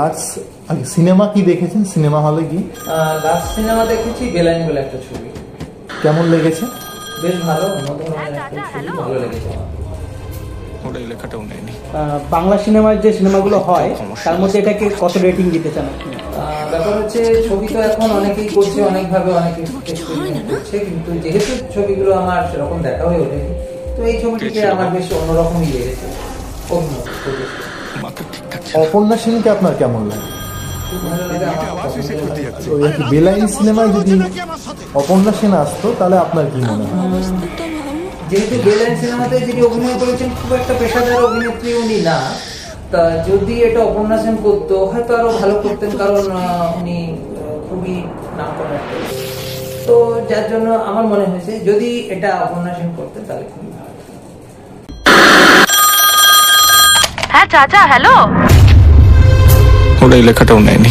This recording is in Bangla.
লাস্ট সিনেমা কি দেখেছেন? সিনেমা হলে কি লাস্ট সিনেমা দেখেছি বেলাইন বলে একটা ছবি। কেমন লেগেছে? বেশ ভালো, অন্য ধরনের একটা ছবি, ভালো লেগেছে আমার। ওটাই লেখাটাও নেয়নি। বাংলা সিনেমার যে সিনেমাগুলো হয় তার মধ্যে এটাকে কত রেটিং দিতে চান আপনি? ব্যাপার হচ্ছে ছবি তো এখন অনেকেই করছে, অনেকভাবে অনেকে এক্সপেরিমেন্ট করছে, কিন্তু যেহেতু ছবিগুলো আমার সেরকম দেখা হয়ে ওঠেনি, তো এই ছবিটিকে আমার বেশ অন্যরকমই লেগেছে। অপর্ণা সেনকে আপনার কেমন লাগে? বেলাইন সিনেমায় যদি অপর্ণা সেন আসতো তাহলে আপনার কি মনে হয়? যেহেতু বেলাইন সিনেমাতে যিনি অভিনয় করেছেন খুব একটা পেশাদার অভিনেত্রী উনি না, তা যদি এটা অপর্ণা সেন করতো হয়তো আরো ভালো করতেন, কারণ উনি খুবই নাম করা, তো যার জন্য আমার মনে হয়েছে যদি এটা অপর্ণা সেন করতেন তাহলে খুবই ভালো। হ্যাঁ চাচা, হ্যালো। ওটাই লেখাটাও নেয়নি।